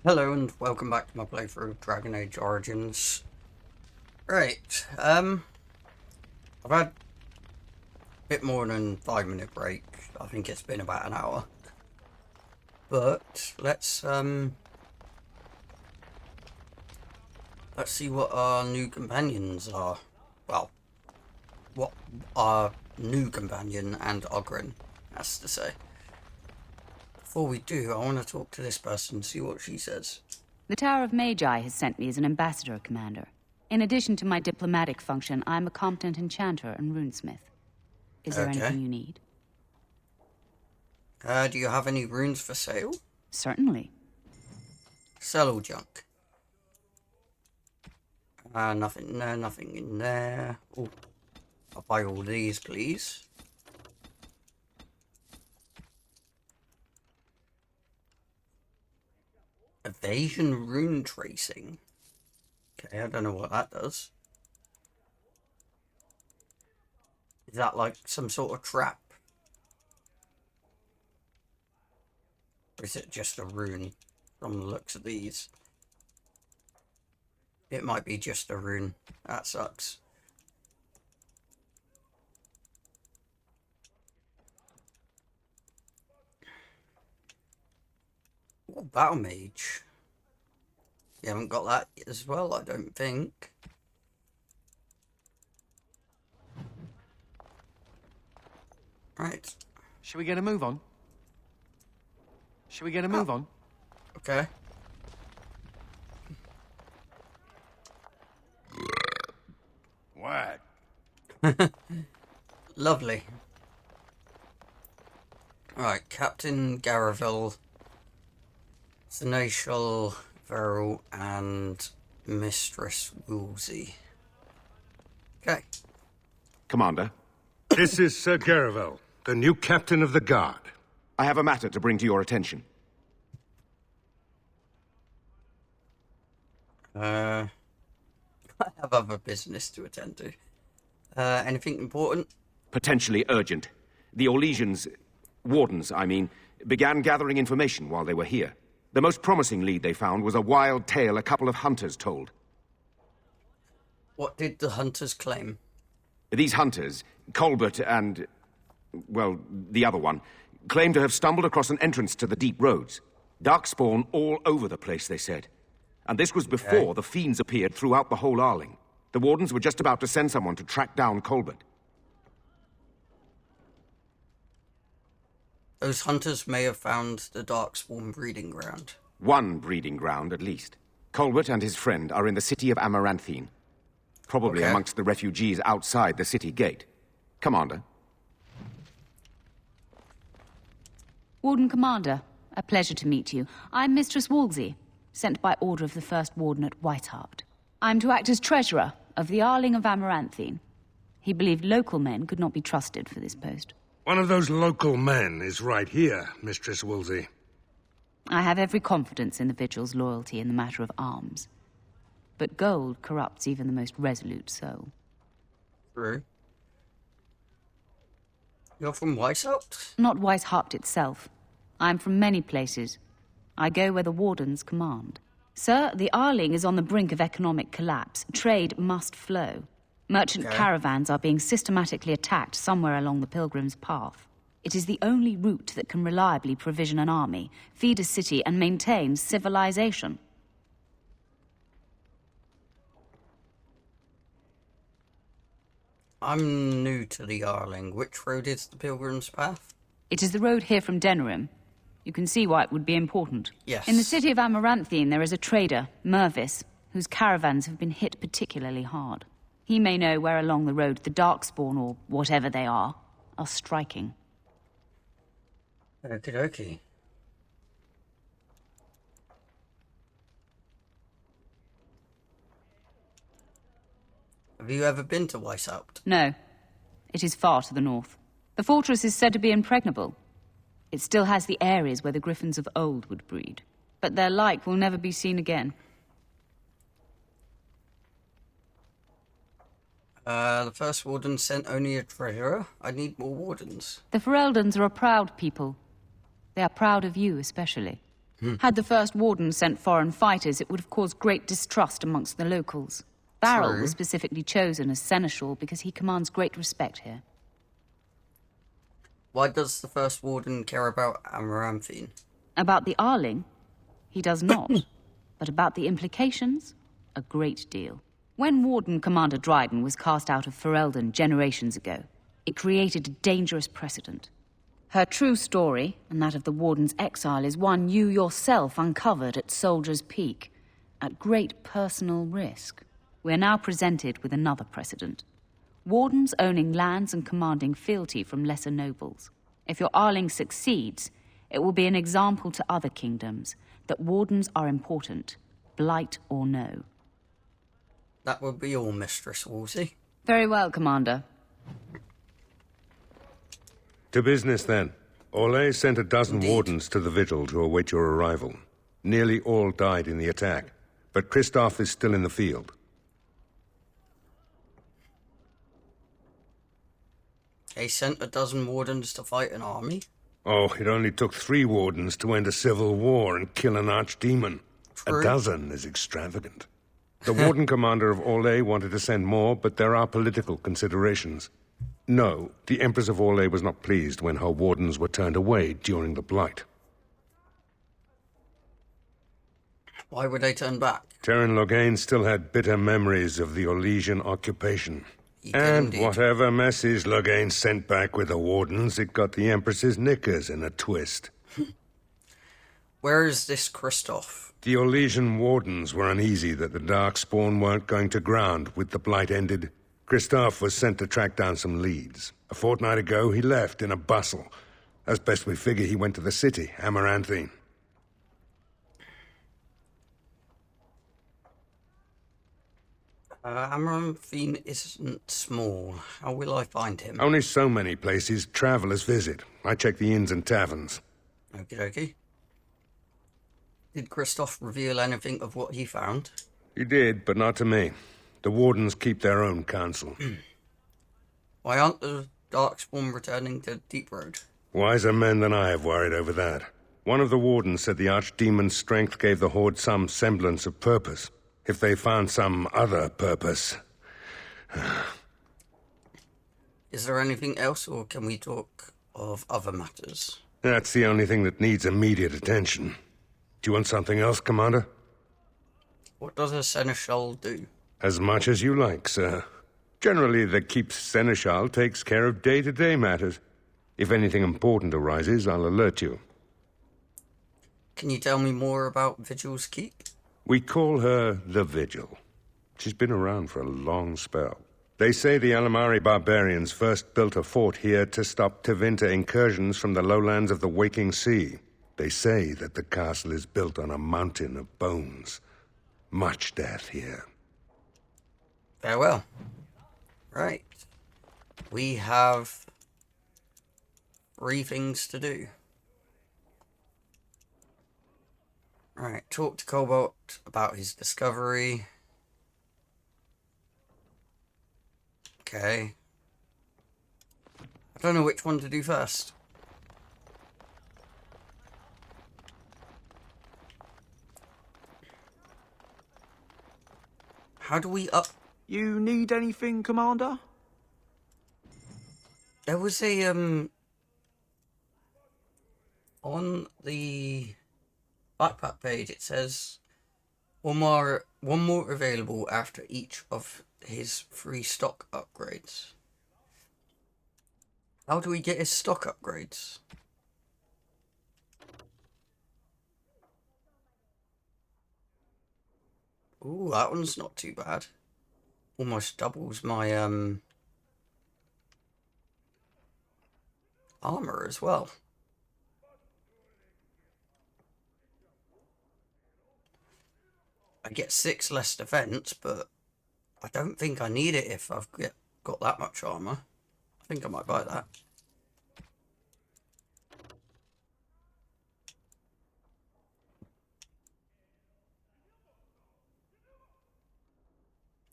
Hello and welcome back to my playthrough of Dragon Age Origins. Right, I've had a bit more than 5 minute break. I think it's been about an hour. But let's see what our new companions are. Well, what our new companion and Ogren has to say. Before we do, I want to talk to this person, see what she says. The Tower of Magi has sent me as an ambassador, Commander. In addition to my diplomatic function, I'm a competent enchanter and runesmith. Is there anything you need? Do you have any runes for sale? Certainly. Sell all junk. Nothing there, nothing in there. Oh, I'll buy all these, please. Evasion rune tracing. Okay, I don't know what that does. Is that like some sort of trap? Or is it just a rune from the looks of these? It might be just a rune. That sucks. Oh, Battle Mage. You haven't got that as well, I don't think. Right. Should we get a move on? Should we get a move on? Okay. What? Lovely. Right, Captain Garaville, Seneschal Verrill, and Mistress Woolsey. Okay. Commander, This is Sir Garaville, the new captain of the guard. I have a matter to bring to your attention. I have other business to attend to. Anything important? Potentially urgent. The Orlesians, wardens, I mean, began gathering information while they were here. The most promising lead they found was a wild tale a couple of hunters told. What did the hunters claim? These hunters, Colbert and, well, the other one, claimed to have stumbled across an entrance to the deep roads. Darkspawn all over the place, they said. And this was before the fiends appeared throughout the whole Arling. The wardens were just about to send someone to track down Colbert. Those hunters may have found the Darkspawn breeding ground. One breeding ground, at least. Colbert and his friend are in the city of Amaranthine. Probably amongst the refugees outside the city gate. Commander. Warden Commander, a pleasure to meet you. I'm Mistress Woolsey, sent by order of the First Warden at Whitehart. I'm to act as treasurer of the Arling of Amaranthine. He believed local men could not be trusted for this post. One of those local men is right here, Mistress Woolsey. I have every confidence in the Vigil's loyalty in the matter of arms. But gold corrupts even the most resolute soul. True. You're from Weishaupt? Not Weishaupt itself. I'm from many places. I go where the wardens command. Sir, the Arling is on the brink of economic collapse. Trade must flow. Merchant caravans are being systematically attacked somewhere along the Pilgrim's Path. It is the only route that can reliably provision an army, feed a city, and maintain civilization. I'm new to the Arling. Which road is the Pilgrim's Path? It is the road here from Denerim. You can see why it would be important. Yes. In the city of Amaranthine, there is a trader, Mervis, whose caravans have been hit particularly hard. He may know where along the road the Darkspawn, or whatever they are striking. Okie dokie. Have you ever been to Weishaupt? No. It is far to the north. The fortress is said to be impregnable. It still has the areas where the griffins of old would breed. But their like will never be seen again. The first warden sent only a treasurer. I need more wardens. The Fereldans are a proud people. They are proud of you, especially. Had the first warden sent foreign fighters, it would have caused great distrust amongst the locals. Barrel True. was specifically chosen as seneschal because he commands great respect here. Why does the first warden care about Amaranthine? About the Arling, he does not. But about the implications, a great deal. When Warden Commander Dryden was cast out of Ferelden generations ago, it created a dangerous precedent. Her true story, and that of the Warden's exile, is one you yourself uncovered at Soldier's Peak, at great personal risk. We're now presented with another precedent. Wardens owning lands and commanding fealty from lesser nobles. If your Arling succeeds, it will be an example to other kingdoms that wardens are important, blight or no. That would be all, Mistress Wolsey. Very well, Commander. To business, then. Orlais sent a dozen Indeed. wardens to the Vigil to await your arrival. Nearly all died in the attack, but Kristoff is still in the field. They sent a dozen wardens to fight an army? Oh, it only took 3 wardens to end a civil war and kill an archdemon. True. A dozen is extravagant. The warden commander of Orlais wanted to send more, but there are political considerations. No, the Empress of Orlais was not pleased when her wardens were turned away during the Blight. Why would they turn back? Terran Loghain still had bitter memories of the Orlesian occupation. He did And indeed. whatever message Loghain sent back with the wardens, it got the Empress's knickers in a twist. Where is this Kristoff? The Orlesian wardens were uneasy that the Darkspawn weren't going to ground with the Blight ended. Kristoff was sent to track down some leads. A fortnight ago, he left in a bustle. As best we figure, he went to the city, Amaranthine. Amaranthine isn't small. How will I find him? Only so many places travelers visit. I check the inns and taverns. Okie dokie. Did Kristoff reveal anything of what he found? He did, but not to me. The wardens keep their own counsel. Why aren't the Darkspawn returning to Deep Road? Wiser men than I have worried over that. One of the wardens said the archdemon's strength gave the Horde some semblance of purpose. If they found some other purpose... Is there anything else, or can we talk of other matters? That's the only thing that needs immediate attention. Do you want something else, Commander? What does a seneschal do? As much as you like, sir. Generally, the Keep's seneschal takes care of day-to-day matters. If anything important arises, I'll alert you. Can you tell me more about Vigil's Keep? We call her the Vigil. She's been around for a long spell. They say the Alamari barbarians first built a fort here to stop Tevinter incursions from the lowlands of the Waking Sea. They say that the castle is built on a mountain of bones. Much death here. Farewell. Right. We have 3 things to do. Right, talk to Cobalt about his discovery. Okay. I don't know which one to do first. How do we up... You need anything, Commander? There was a, on the backpack page, it says one more available after each of his 3 stock upgrades. How do we get his stock upgrades? Ooh, that one's not too bad. Almost doubles my armor as well. I get 6 less defense, but I don't think I need it if I've got that much armor. I think I might buy that.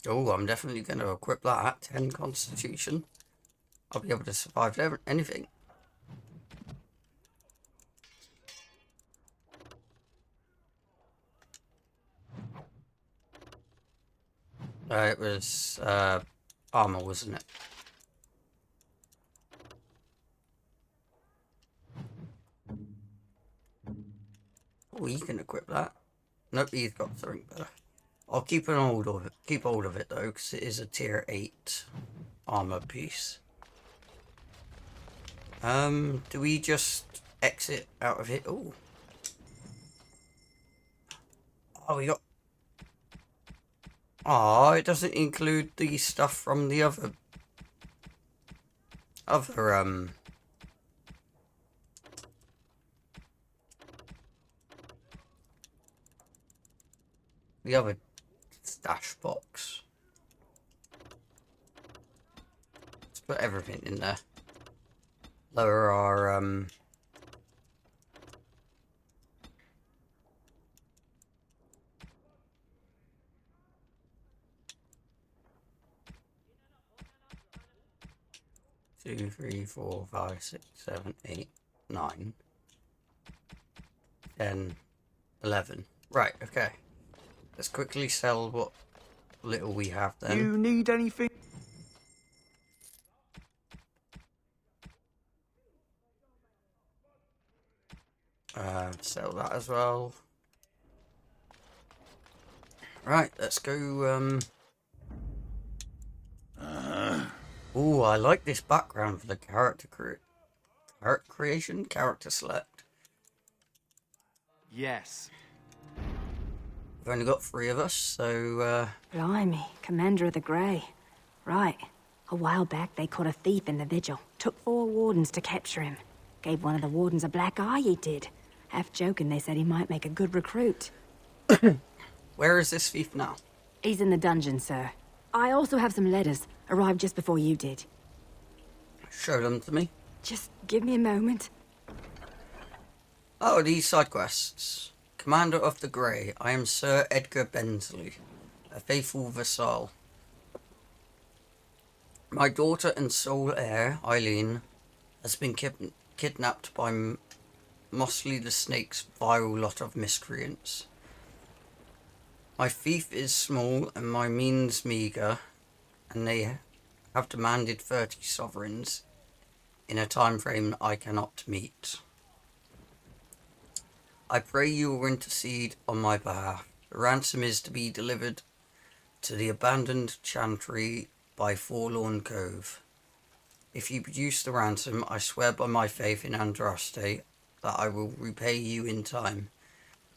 Oh, I'm definitely going to equip that. 10 constitution. I'll be able to survive anything. It was armor, wasn't it? Oh, you can equip that. Nope, he's got something better. I'll keep hold of it. Keep hold of it though, because it is a tier 8 armor piece. Do we just exit out of it? Oh. Oh, we got... Oh, it doesn't include the stuff from the other... The other stash box. Let's put everything in there. Lower our, 2, 3, 4, 5, 6, 7, 8, 9, 10, 11. Right, okay. Let's quickly sell what little we have then. You need anything? Sell that as well. Right, let's go, Ooh, I like this background for the character creation, character select. Yes. We've only got 3 of us, so, Blimey, Commander of the Grey. Right. A while back, they caught a thief in the Vigil. Took 4 wardens to capture him. Gave one of the wardens a black eye, he did. Half joking, they said he might make a good recruit. Where is this thief now? He's in the dungeon, sir. I also have some letters. Arrived just before you did. Show them to me. Just give me a moment. Oh, these side quests. Commander of the Grey, I am Sir Edgar Bensley, a faithful vassal. My daughter and sole heir, Eileen, has been kidnapped by Mosley the Snake's vile lot of miscreants. My fief is small and my means meagre, and they have demanded 30 sovereigns in a time frame I cannot meet. I pray you will intercede on my behalf. The ransom is to be delivered to the abandoned chantry by Forlorn Cove. If you produce the ransom, I swear by my faith in Andraste that I will repay you in time.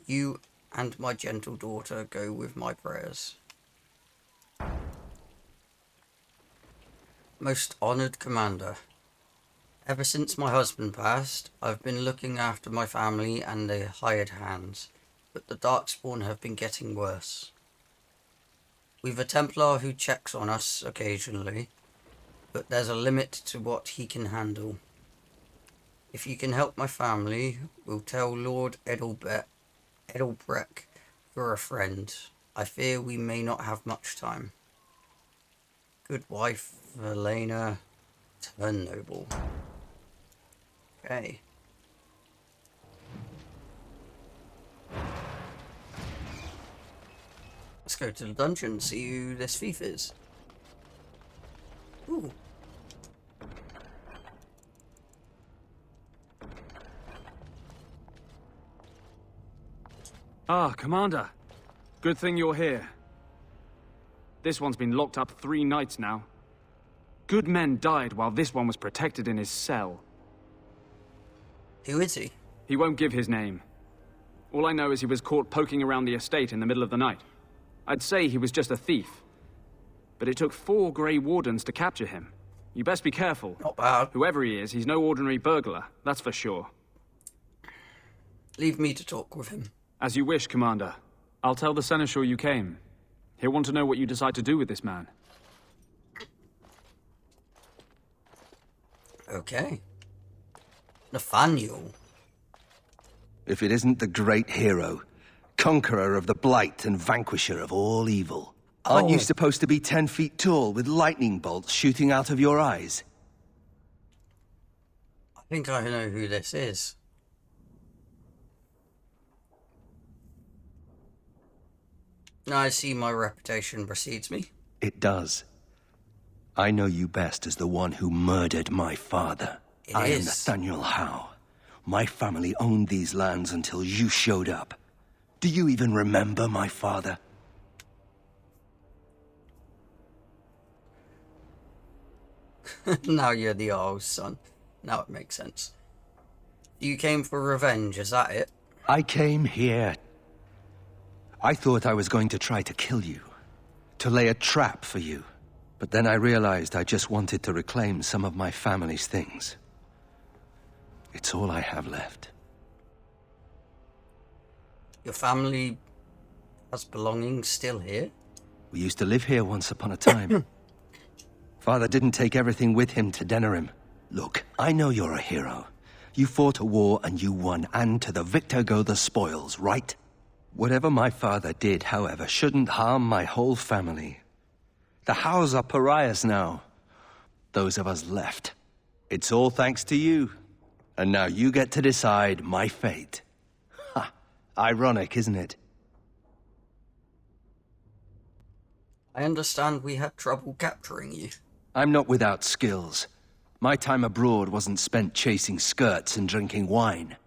You and my gentle daughter go with my prayers. Most honoured Commander, ever since my husband passed, I've been looking after my family and the hired hands, but the Darkspawn have been getting worse. We've a Templar who checks on us occasionally, but there's a limit to what he can handle. If you can help my family, we'll tell Lord Edelbreck you're a friend. I fear we may not have much time. Good wife, Elena Turnnoble. Okay. Let's go to the dungeon, see who this thief is. Ooh. Ah, Commander. Good thing you're here. This one's been locked up 3 nights now. Good men died while this one was protected in his cell. Who is he? He won't give his name. All I know is he was caught poking around the estate in the middle of the night. I'd say he was just a thief. But it took 4 Grey Wardens to capture him. You best be careful. Not bad. Whoever he is, he's no ordinary burglar, that's for sure. Leave me to talk with him. As you wish, Commander. I'll tell the Seneschal you came. He'll want to know what you decide to do with this man. Okay. Nathaniel. If it isn't the great hero, conqueror of the blight and vanquisher of all evil. Aren't you supposed to be 10 feet tall with lightning bolts shooting out of your eyes? I think I know who this is. Now I see my reputation precedes me. It does. I know you best as the one who murdered my father. I am Nathaniel Howe. My family owned these lands until you showed up. Do you even remember my father? Now you're the Earl's son. Now it makes sense. You came for revenge, is that it? I came here. I thought I was going to try to kill you. To lay a trap for you. But then I realized I just wanted to reclaim some of my family's things. It's all I have left. Your family has belongings still here? We used to live here once upon a time. Father didn't take everything with him to Denerim. Look, I know you're a hero. You fought a war and you won, and to the victor go the spoils, right? Whatever my father did, however, shouldn't harm my whole family. The Howes are pariahs now. Those of us left. It's all thanks to you. And now you get to decide my fate. Ha! Ironic, isn't it? I understand we had trouble capturing you. I'm not without skills. My time abroad wasn't spent chasing skirts and drinking wine.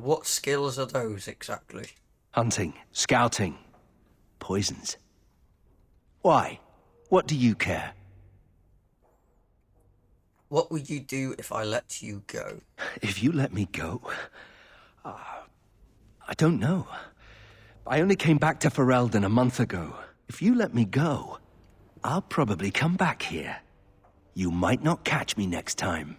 What skills are those exactly? Hunting, scouting, poisons. Why? What do you care? What would you do if I let you go? If you let me go? I don't know. I only came back to Ferelden a month ago. If you let me go, I'll probably come back here. You might not catch me next time.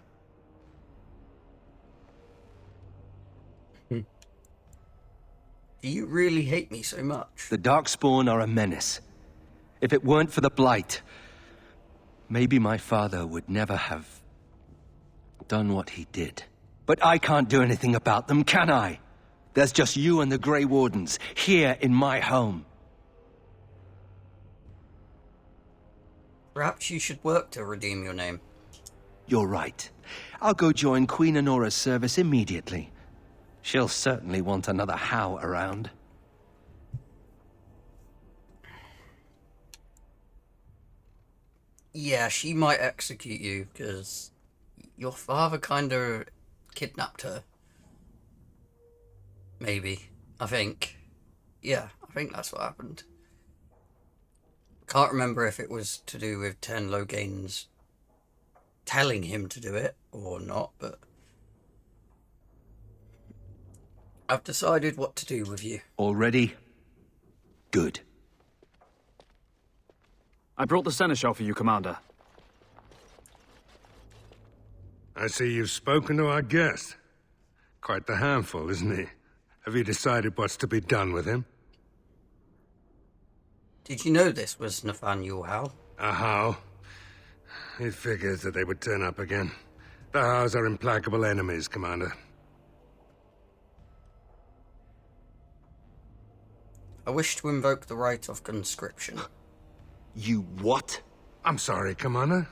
Do you really hate me so much? The Darkspawn are a menace. If it weren't for the Blight, maybe my father would never have done what he did. But I can't do anything about them, can I? There's just you and the Grey Wardens, here in my home. Perhaps you should work to redeem your name. You're right. I'll go join Queen Honora's service immediately. She'll certainly want another Howe around. Yeah, she might execute you, because your father kinda kidnapped her. Maybe. I think. Yeah, I think that's what happened. Can't remember if it was to do with Ten Logain's telling him to do it or not, but I've decided what to do with you. Already? Good. I brought the seneschal for you, Commander. I see you've spoken to our guest. Quite the handful, isn't he? Have you decided what's to be done with him? Did you know this was Nathaniel Howe? A Howe? It figures that they would turn up again. The Howes are implacable enemies, Commander. I wish to invoke the right of conscription. You what? I'm sorry, Commander.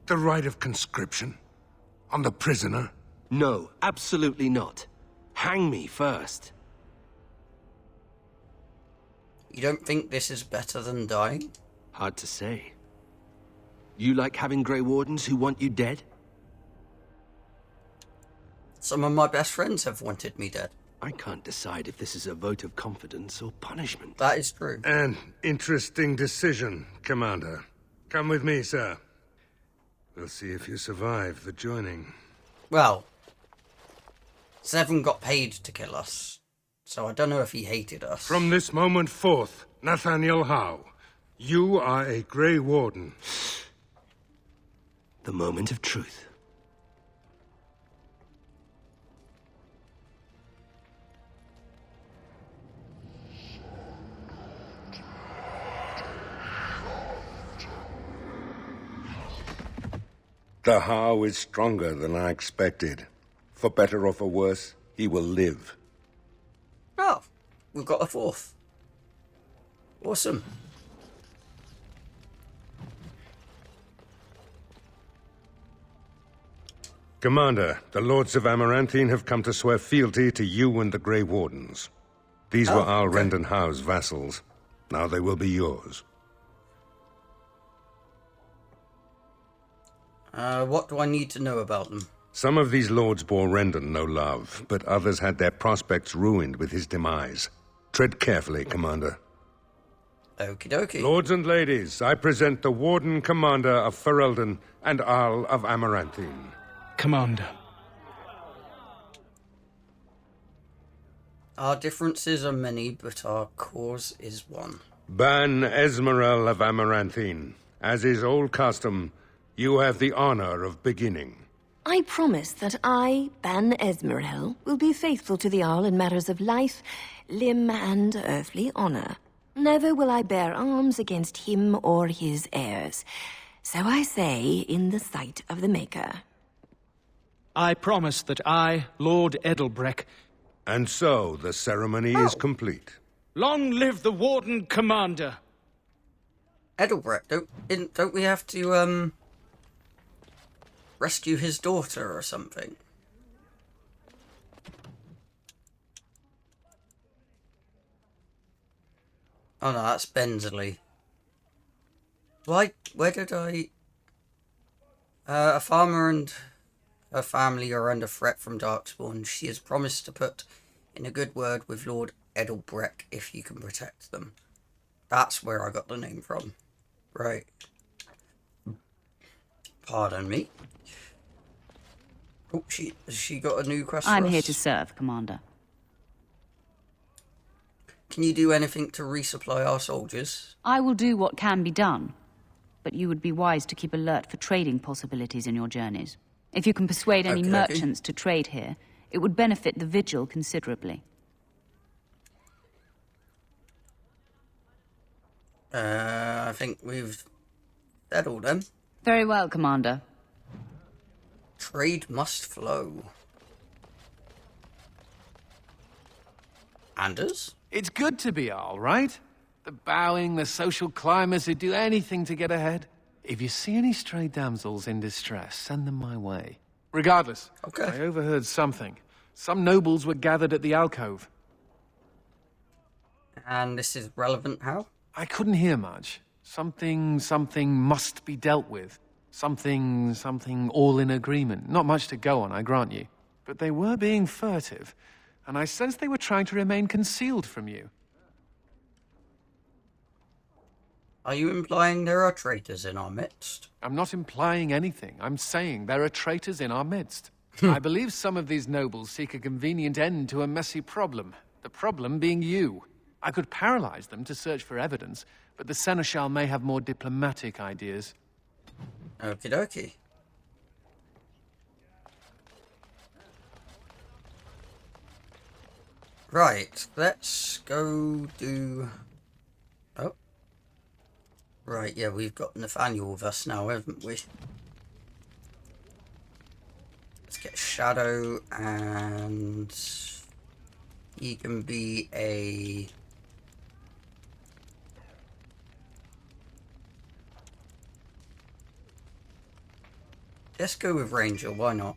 The right of conscription? On the prisoner? No, absolutely not. Hang me first. You don't think this is better than dying? Hard to say. You like having Grey Wardens who want you dead? Some of my best friends have wanted me dead. I can't decide if this is a vote of confidence or punishment. That is true. An interesting decision, Commander. Come with me, sir. We'll see if you survive the joining. Well, Seven got paid to kill us, so I don't know if he hated us. From this moment forth, Nathaniel Howe, you are a Grey Warden. The moment of truth. The Howe is stronger than I expected. For better or for worse, he will live. Oh, we've got a fourth. Awesome. Commander, the Lords of Amaranthine have come to swear fealty to you and the Grey Wardens. These were Al okay. Rendenhau's vassals. Now they will be yours. What do I need to know about them? Some of these lords bore Rendon no love, but others had their prospects ruined with his demise. Tread carefully, Commander. Okie dokie. Lords and ladies, I present the Warden Commander of Ferelden and Arl of Amaranthine. Commander. Our differences are many, but our cause is one. Ban Esmerel of Amaranthine. As is old custom, you have the honor of beginning. I promise that I, Ban Esmerel, will be faithful to the Arl in matters of life, limb, and earthly honor. Never will I bear arms against him or his heirs. So I say, in the sight of the Maker. I promise that I, Lord Edelbreck... And so, the ceremony is complete. Long live the Warden Commander! Edelbrecht, don't we have to, rescue his daughter or something? Oh no, that's Bensley. Where did I... a farmer and her family are under threat from Darkspawn. She has promised to put in a good word with Lord Edelbrecht if you can protect them. That's where I got the name from. Right. Pardon me. Oh, has she got a new quest for I'm us? here to serve, Commander. Can you do anything to resupply our soldiers? I will do what can be done, but you would be wise to keep alert for trading possibilities in your journeys. If you can persuade any Okay. merchants to trade here, it would benefit the Vigil considerably. I think we've settled them. Very well, Commander. Trade must flow. Anders? It's good to be Arl, right? The bowing, the social climbers who do anything to get ahead. If you see any stray damsels in distress, send them my way. Regardless, Okay. I overheard something. Some nobles were gathered at the alcove. And this is relevant how? I couldn't hear much. Something must be dealt with. Something all in agreement. Not much to go on, I grant you. But they were being furtive, and I sensed they were trying to remain concealed from you. Are you implying there are traitors in our midst? I'm not implying anything. I'm saying there are traitors in our midst. I believe some of these nobles seek a convenient end to a messy problem. The problem being you. I could paralyze them to search for evidence, but the Seneschal may have more diplomatic ideas. Okie dokie. Right, let's go do... Oh. Right, yeah, we've got Nathaniel with us now, haven't we? Let's get Shadow, and... he can be a... Let's go with Ranger, why not?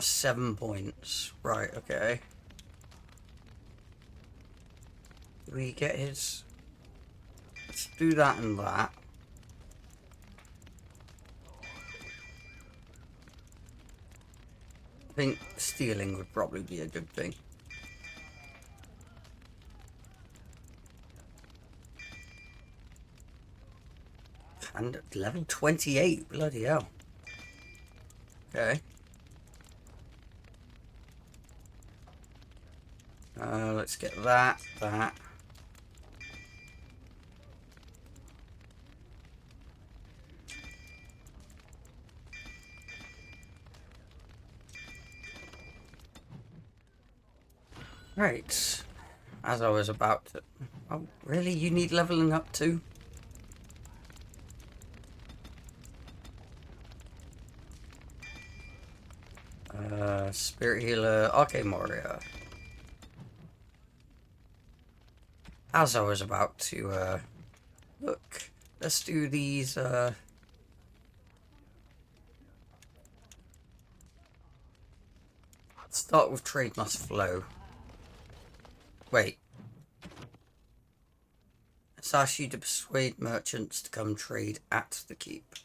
7 points. Right, okay. Do we get his... Let's do that and that. I think stealing would probably be a good thing. And at level 28, bloody hell. Okay. Let's get that. Right. As I was about to... Oh, really? You need leveling up too? Spirit Healer, Arcane Warrior. As I was about to, look, let's do these, Start with trade must flow. Wait. Let's ask you to persuade merchants to come trade at the keep.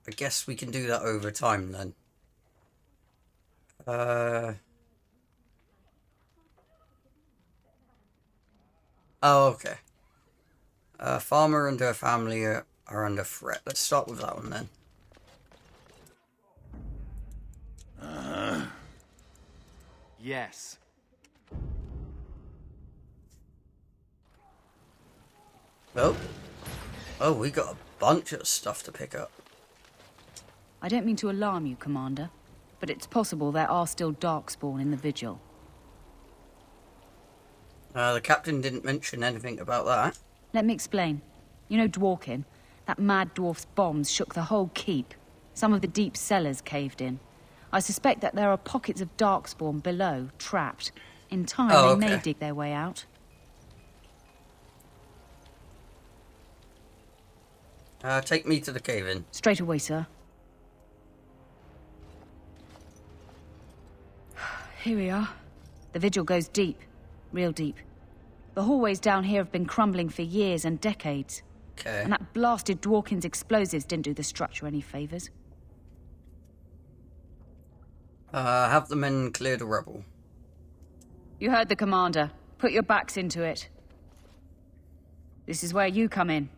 I guess we can do that over time then. Oh, okay. A farmer and her family are under threat. Let's start with that one then. Yes. Oh, we got a bunch of stuff to pick up. I don't mean to alarm you, Commander, but it's possible there are still Darkspawn in the Vigil. The captain didn't mention anything about that. Let me explain. You know Dworkin? That mad dwarf's bombs shook the whole keep. Some of the deep cellars caved in. I suspect that there are pockets of Darkspawn below, trapped. In time, they may dig their way out. Take me to the cave-in. Straight away, sir. Here we are. The Vigil goes deep. Real deep. The hallways down here have been crumbling for years and decades. Okay. And that blasted Dworkin's explosives didn't do the structure any favors. Have the men clear the rubble. You heard the commander. Put your backs into it. This is where you come in.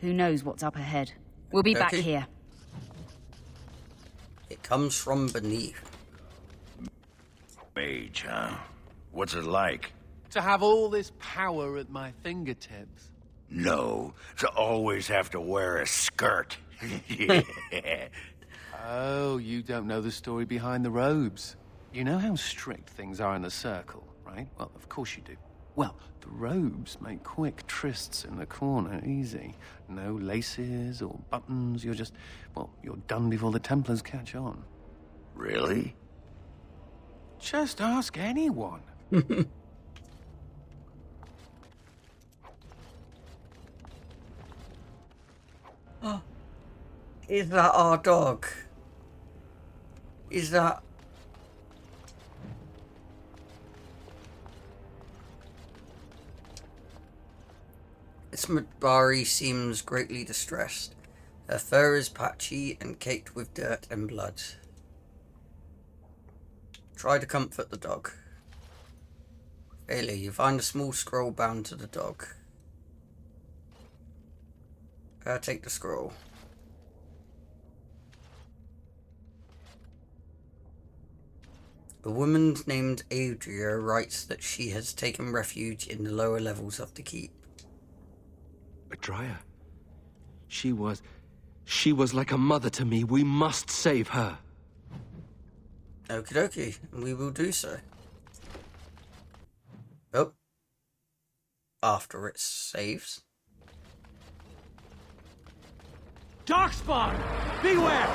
Who knows what's up ahead? We'll be back here. It comes from beneath. Mage, huh? What's it like? To have all this power at my fingertips. No, to always have to wear a skirt. Yeah. Oh, you don't know the story behind the robes. You know how strict things are in the Circle, right? Well, of course you do. Well, the robes make quick trysts in the corner easy. No laces or buttons, you're just... well, you're done before the Templars catch on. Really? Just ask anyone. Is that our dog? Is that... Miss Madbari seems greatly distressed. Her fur is patchy and caked with dirt and blood. Try to comfort the dog. Failure, you find a small scroll bound to the dog. Take the scroll. A woman named Adria writes that she has taken refuge in the lower levels of the keep. Adria? She was like a mother to me. We must save her. Okie dokie, we will do so. Oh. After it saves. Darkspawn! Beware!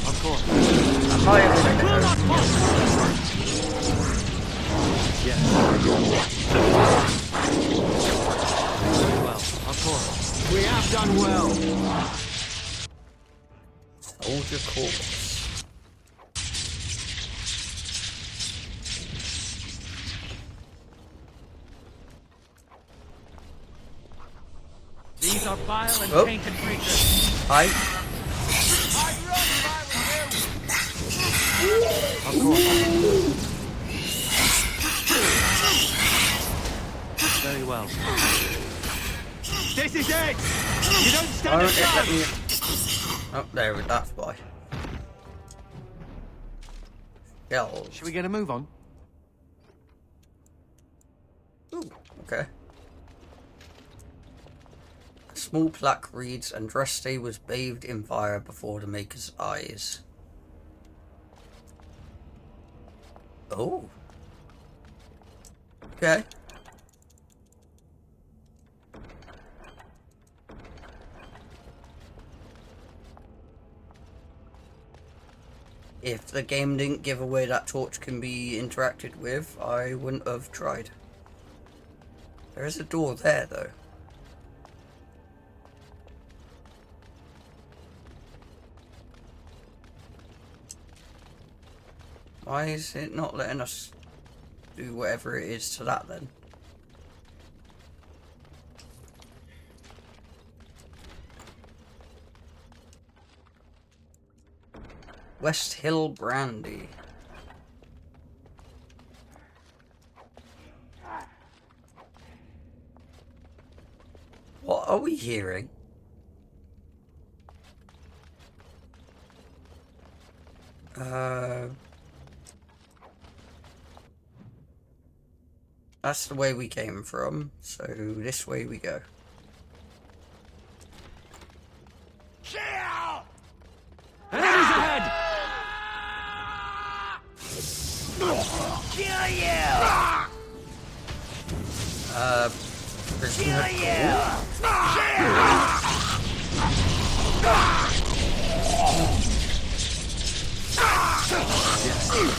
Of course. Will not fall! Yes. Well, of course. We have done well. Soldier corpse. These are vile and tainted creatures. Hi. Of course. Very well. This is it! You don't stand a chance! Oh, there, that's why. Shells. Should we get a move on? Ooh, okay. A small plaque reads, Andraste was bathed in fire before the Maker's eyes. Oh. Okay. If the game didn't give away that torch can be interacted with, I wouldn't have tried. There is a door there, though. Why is it not letting us do whatever it is to that then? West Hill Brandy. What are we hearing? That's the way we came from, so this way we go. Enemies ahead! Kill you! Kill you!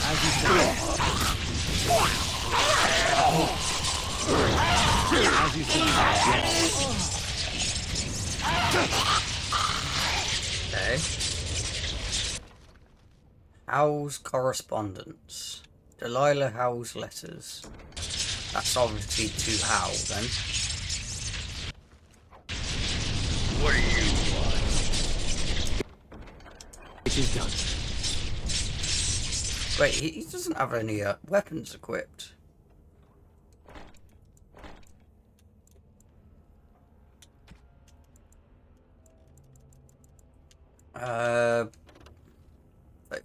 As you said. As you said. Okay. How's correspondence? Delilah How's letters. That's obviously to Howl then. What do you want? It is done. Wait, he doesn't have any weapons equipped.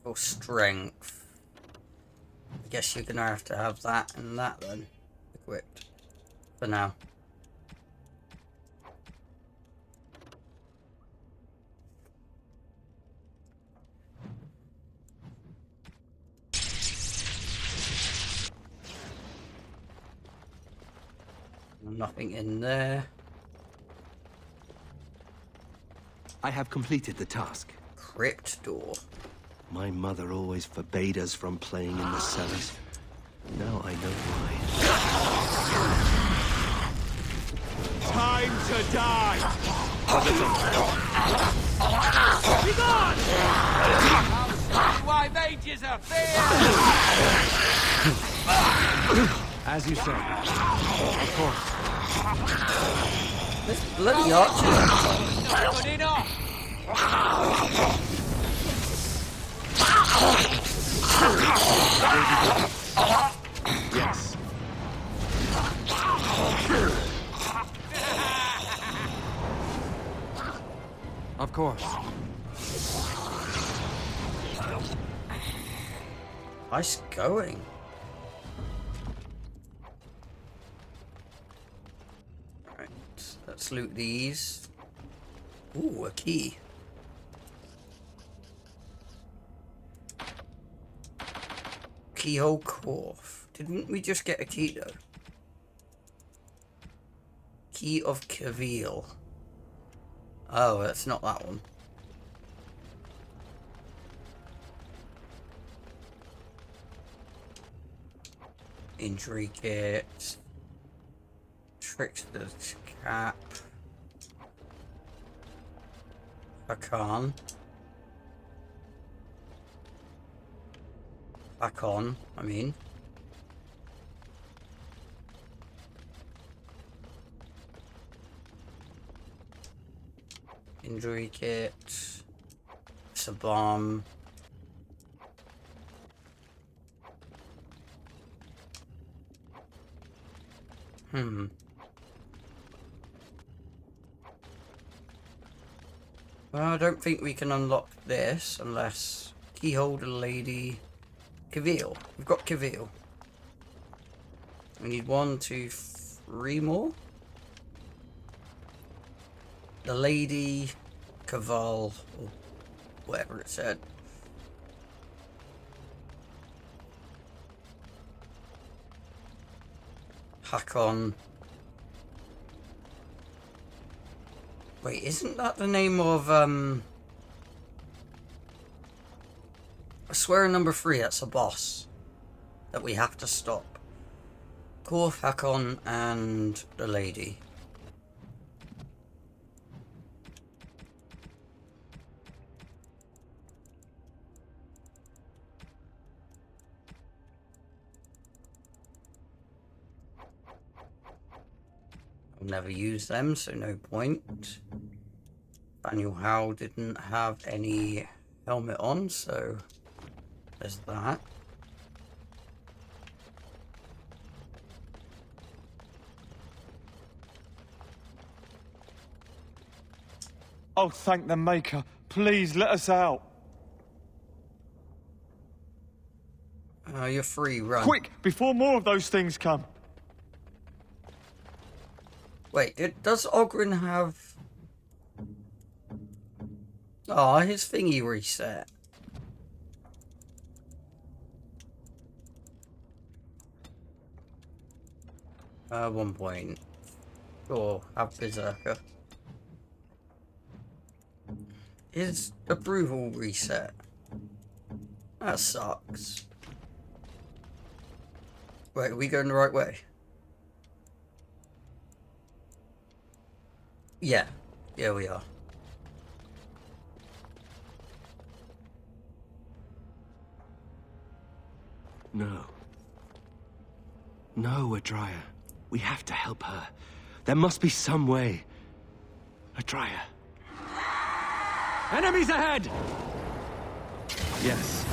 Or strength. I guess you're gonna have to have that and that then equipped for now. Nothing in there. I have completed the task. Crypt door. My mother always forbade us from playing in the cellars. Now I know why. Time to die! Be gone! I'll show you why mages are feared! As you say. Of course. This bloody archer. Not good enough! Yes. Of course. Nice going. Right, let's loot these. Ooh, a key. Keyhole Corf. Didn't we just get a key though? Key of Cavil. Oh, that's not that one. Injury kit. Trickster's cap. Hakan. Back on, I mean. Injury kit. It's a bomb. Well, I don't think we can unlock this unless keyholder lady. Cavil. We've got Cavil. We need 1, 2, 3 more. The lady Caval, or whatever it said. Hakon. Wait, isn't that the name of I swear number 3, that's a boss that we have to stop. Korf, Hakon, and the lady. Never used them, so no point. Daniel Howe didn't have any helmet on, so there's that. Oh, thank the Maker. Please, let us out. You're free, run. Quick, before more of those things come. Wait, does Ogren have... Oh, his thingy reset. One point. Sure, have Berserker. His approval reset. That sucks. Wait, are we going the right way? Yeah. Yeah, we are. No. No, Adria. We have to help her. There must be some way. Adria. Enemies ahead! Yes.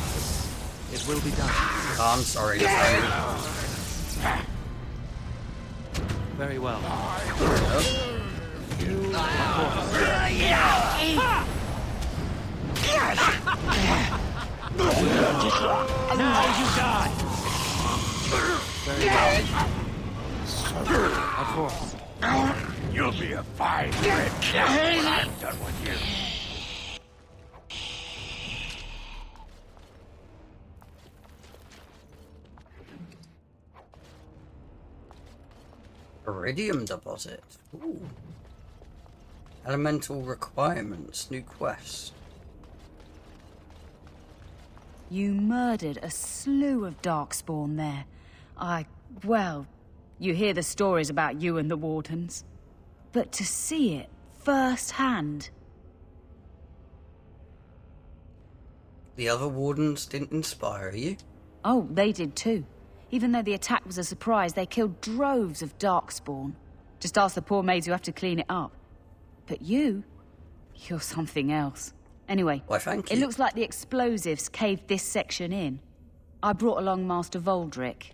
It will be done. Oh, I'm sorry. Very well. Now you die! Very well. Of course. You'll be a fine red cat when I'm done with you. Iridium deposit. Ooh. Elemental requirements. New quest. You murdered a slew of Darkspawn there. Well, you hear the stories about you and the Wardens. But to see it firsthand... The other Wardens didn't inspire you? Oh, they did too. Even though the attack was a surprise, they killed droves of Darkspawn. Just ask the poor maids who have to clean it up. But you're something else. Anyway, Why, thank you. It looks like the explosives caved this section in. I brought along Master Voldrick.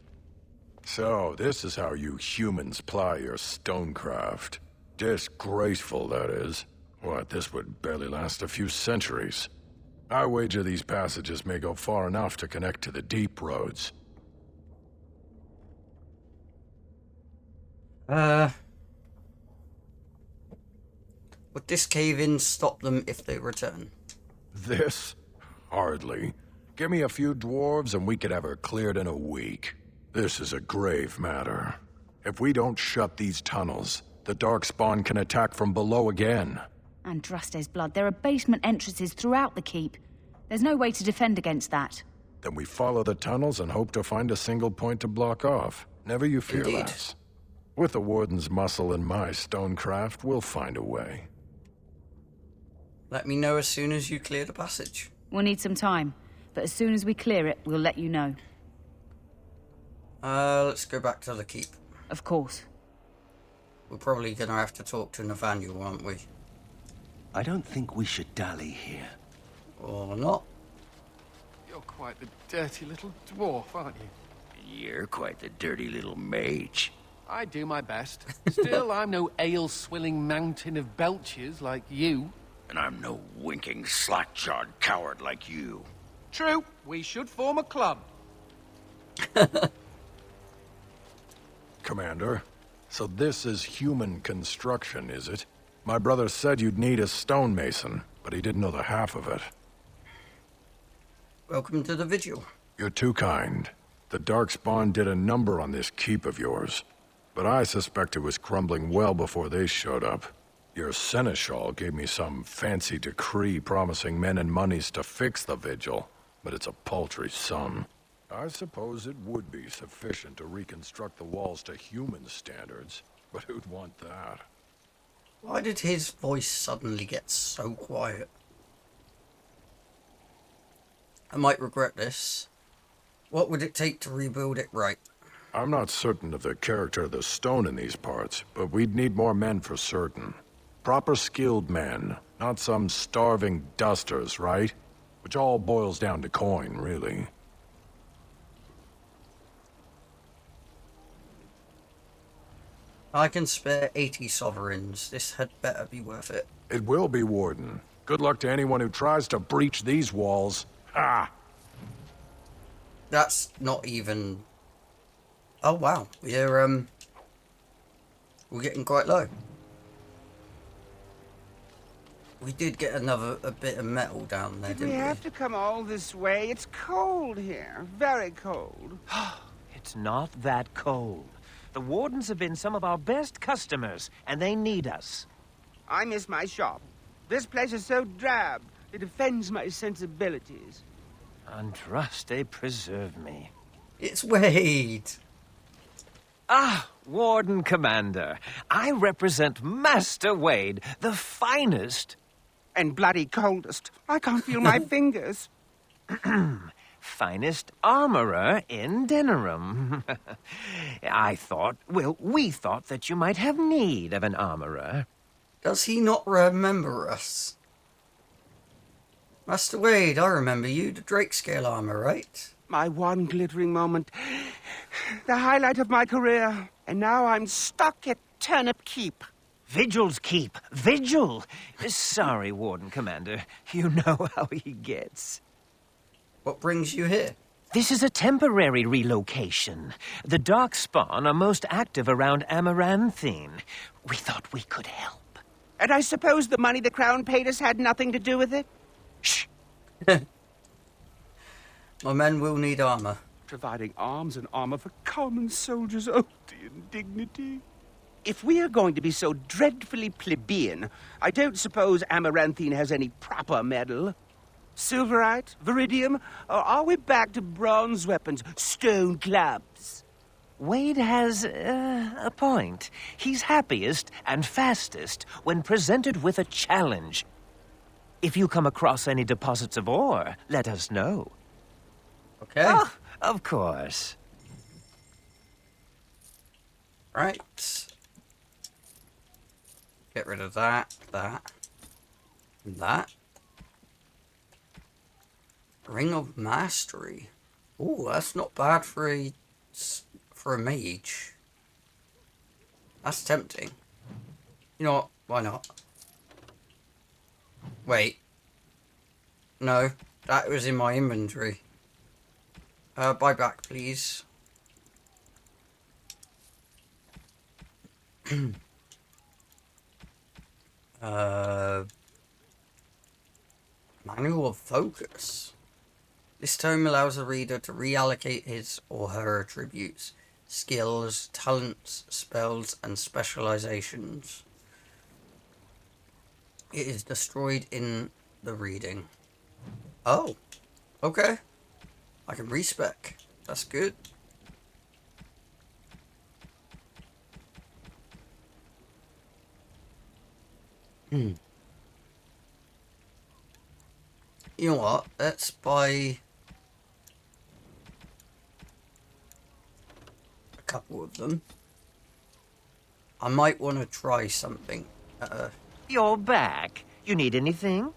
So, this is how you humans ply your stonecraft. Disgraceful, that is. What, this would barely last a few centuries. I wager these passages may go far enough to connect to the deep roads. Would this cave-in stop them if they return? This? Hardly. Give me a few dwarves and we could have her cleared in a week. This is a grave matter. If we don't shut these tunnels, the Darkspawn can attack from below again. Andraste's blood. There are basement entrances throughout the keep. There's no way to defend against that. Then we follow the tunnels and hope to find a single point to block off. Never you fear, Indeed. lass. With the Warden's muscle and my stonecraft, we'll find a way. Let me know as soon as you clear the passage. We'll need some time, but as soon as we clear it, we'll let you know. Let's go back to the keep. Of course. We're probably gonna have to talk to Nathaniel, aren't we? I don't think we should dally here. Or not. You're quite the dirty little dwarf, aren't you? You're quite the dirty little mage. I do my best. Still, I'm no ale-swilling mountain of belches like you. And I'm no winking, slack-jawed coward like you. True, we should form a club. Commander, so this is human construction, is it? My brother said you'd need a stonemason, but he didn't know the half of it. Welcome to the Vigil. You're too kind. The Darkspawn did a number on this keep of yours, but I suspect it was crumbling well before they showed up. Your seneschal gave me some fancy decree promising men and monies to fix the Vigil, but it's a paltry sum. I suppose it would be sufficient to reconstruct the walls to human standards, but who'd want that? Why did his voice suddenly get so quiet? I might regret this. What would it take to rebuild it right? I'm not certain of the character of the stone in these parts, but we'd need more men for certain. Proper skilled men, not some starving dusters, right? Which all boils down to coin, really. I can spare 80 sovereigns. This had better be worth it. It will be, Warden. Good luck to anyone who tries to breach these walls. Ha! That's not even... Oh, wow. We're getting quite low. We did get a bit of metal down there, didn't we? We have to come all this way. It's cold here. Very cold. It's not that cold. The Wardens have been some of our best customers, and they need us. I miss my shop. This place is so drab. It offends my sensibilities. Andraste, preserve me. It's Wade. Ah, Warden Commander. I represent Master Wade, the finest... And bloody coldest. I can't feel my fingers. Finest armorer in Denerim. We thought that you might have need of an armorer. Does he not remember us? Master Wade, I remember you, the Drake scale armor, right? My one glittering moment. The highlight of my career. And now I'm stuck at Turnip Keep. Vigil's Keep. Vigil! Sorry, Warden Commander. You know how he gets. What brings you here? This is a temporary relocation. The Darkspawn are most active around Amaranthine. We thought we could help. And I suppose the money the Crown paid us had nothing to do with it? Shh! My men will need armor. Providing arms and armor for common soldiers. Oh, the indignity. If we are going to be so dreadfully plebeian, I don't suppose Amaranthine has any proper metal. Silverite? Viridium? Or are we back to bronze weapons, stone clubs? Wade has a point. He's happiest and fastest when presented with a challenge. If you come across any deposits of ore, let us know. Okay. Oh, of course. Right. Get rid of that, and that. Ring of Mastery. Ooh, that's not bad for a mage. That's tempting. You know what? Why not? Wait. No, that was in my inventory. Buy back, please. Manual of Focus. This tome allows the reader to reallocate his or her attributes, skills, talents, spells, and specializations. It is destroyed in the reading. Oh, okay. I can respec. That's good. You know what? Let's buy a couple of them. I might want to try something. You're back. You need anything?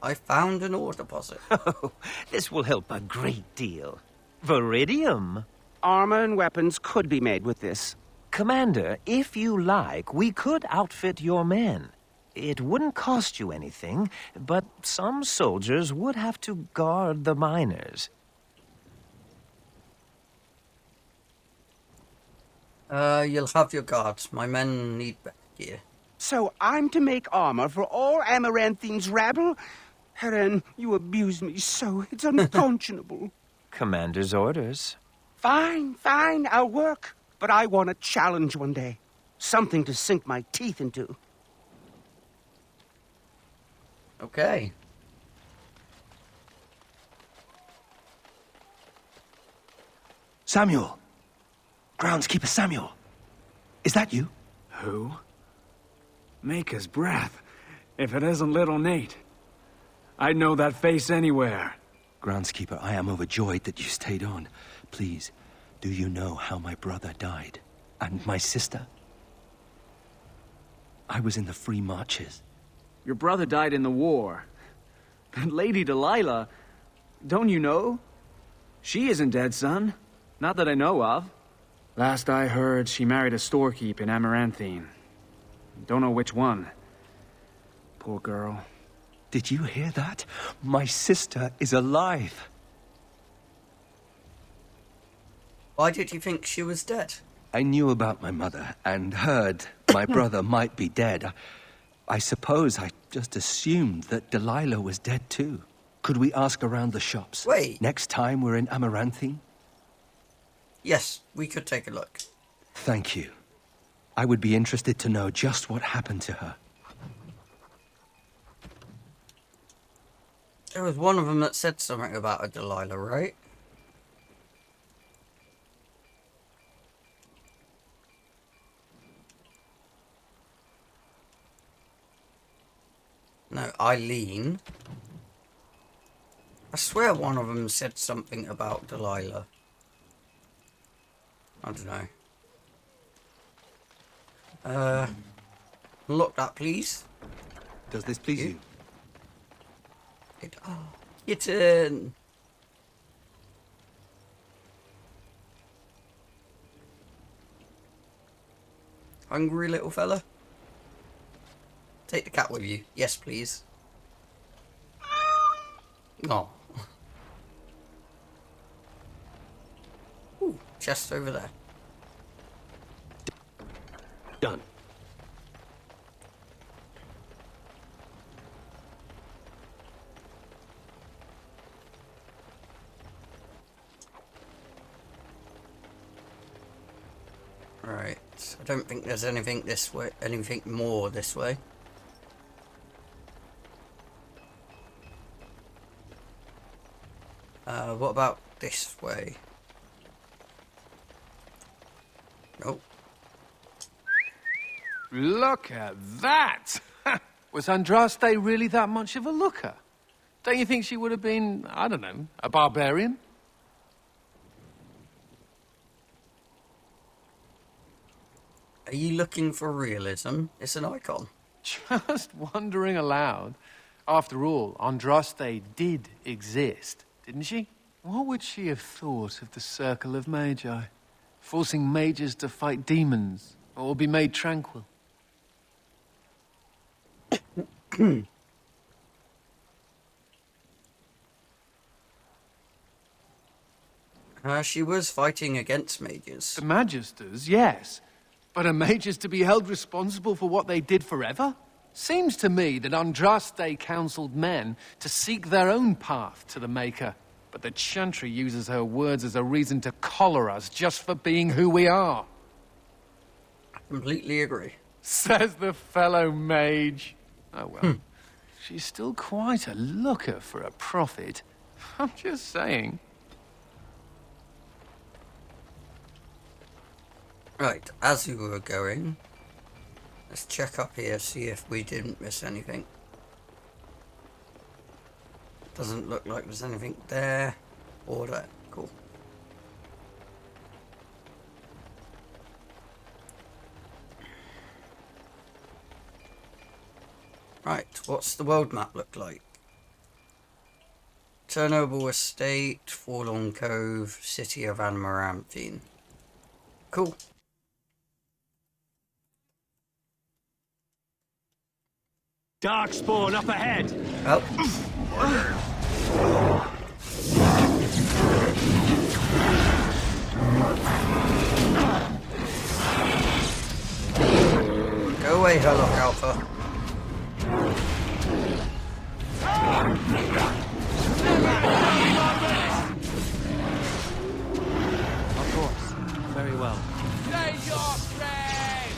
I found an ore deposit. Oh, this will help a great deal. Viridium. Armor and weapons could be made with this. Commander, if you like, we could outfit your men. It wouldn't cost you anything, but some soldiers would have to guard the miners. You'll have your guards. My men need better gear. So I'm to make armor for all Amaranthine's rabble? Heren, you abuse me so. It's unconscionable. Commander's orders. Fine, I'll work. But I want a challenge one day. Something to sink my teeth into. Okay. Samuel! Groundskeeper Samuel! Is that you? Who? Maker's breath. If it isn't little Nate. I'd know that face anywhere. Groundskeeper, I am overjoyed that you stayed on. Please, Do you know how my brother died? And my sister? I was in the Free Marches. Your brother died in the war. But Lady Delilah, don't you know? She isn't dead, son. Not that I know of. Last I heard, she married a storekeep in Amaranthine. Don't know which one. Poor girl. Did you hear that? My sister is alive. Why did you think she was dead? I knew about my mother and heard my brother might be dead. I suppose I just assumed that Delilah was dead too. Could we ask around the shops? Wait. Next time we're in Amaranthine? Yes, we could take a look. Thank you. I would be interested to know just what happened to her. There was one of them that said something about a Delilah, right? No, Eileen. I swear one of them said something about Delilah. I don't know. Lock that, please. Does this please you? Oh, kitten. Hungry little fella? Take the cat with you. Yes, please. Oh. Ooh, chest over there. Done. Right. I don't think there's anything this way, anything more this way. What about this way? Nope. Look at that! Was Andraste really that much of a looker? Don't you think she would have been, I don't know, a barbarian? Are you looking for realism? It's an icon. Just wondering aloud. After all, Andraste did exist, didn't she? What would she have thought of the Circle of Magi? Forcing mages to fight demons, or be made tranquil? She was fighting against mages. The Magisters, yes. But are mages to be held responsible for what they did forever? Seems to me that Andraste counseled men to seek their own path to the Maker. But the Chantry uses her words as a reason to collar us just for being who we are. I completely agree. Says the fellow mage. Oh well. She's still quite a looker for a prophet. I'm just saying. Right, as we were going, let's check up here, see if we didn't miss anything. Doesn't look like there's anything there or there. Cool. Right, what's the world map look like? Chernobyl Estate, Forlorn Cove, City of Amaranthine. Cool. Darkspawn up ahead! Oh. Go away, Herlock Alpha. Of course. Very well. Save your strength!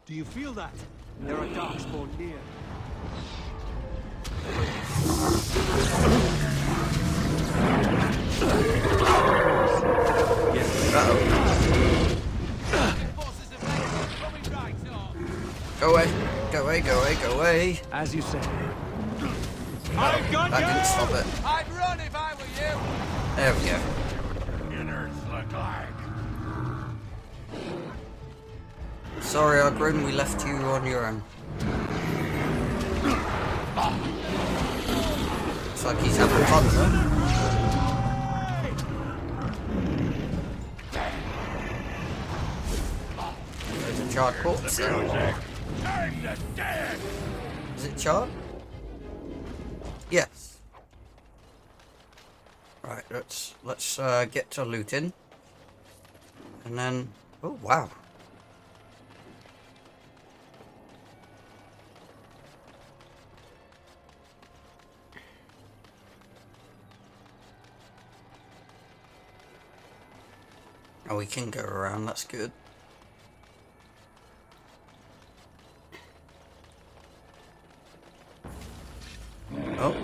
Do you feel that? There are darkspawn near. Go away, go away, go away, Go away. As you say. I've got That you! didn't stop it. I'd run if I were you. There we go. Innards look like. Sorry, Ogren, we left you on your own. Looks like he's having fun, though. There's a charred corpse there. Is it charred? Yes. Right, let's get to looting. And then... Oh, wow. Oh, we can go around, that's good. Oh.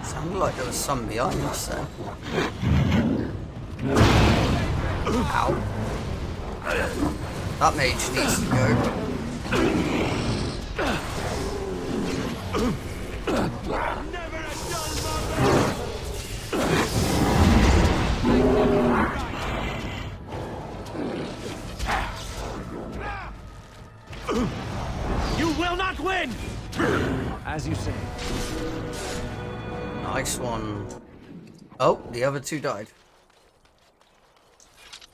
Sounded like there was some behind us there. Ow. That mage needs to go. You will not win! As you say. Nice one. Oh, the other two died.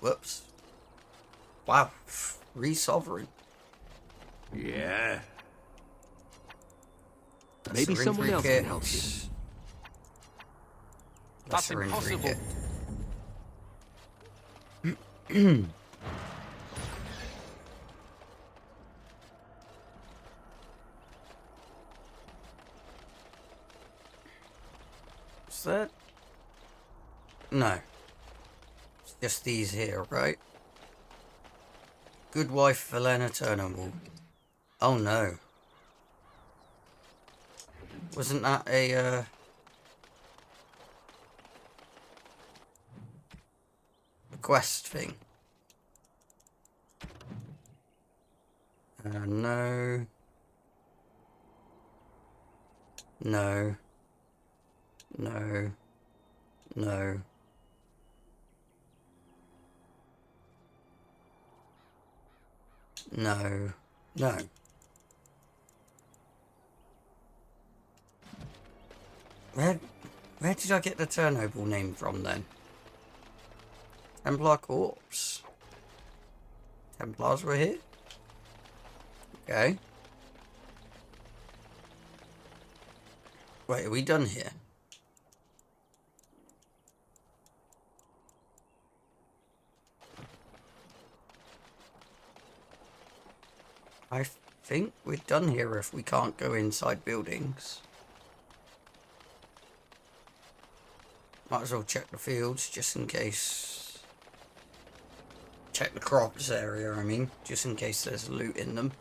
Whoops. Wow. Re-sovereign. Yeah. That's Maybe syringe someone else kit. can help you. That's That's impossible. Is that? No. It's just these here, right? Good wife, Helena Turnbull. Oh no. Wasn't that a quest thing? No. No. No. No. No. No. Where did I get the Turnbull name from then? Templar Corpse. Templars were here? Okay. Wait, are we done here? I think we're done here if we can't go inside buildings. Might as well check the fields just in case. Check the crops area, I mean, just in case there's loot in them.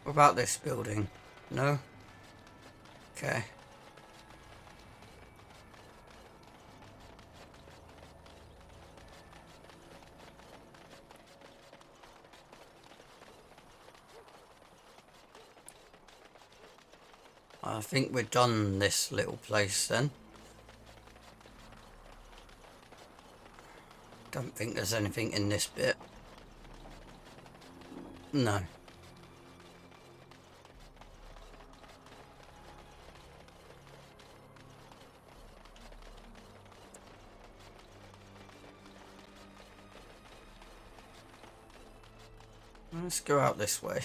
What about this building? No? Okay. I think we're done this little place then. Don't think there's anything in this bit. No. Let's go out this way.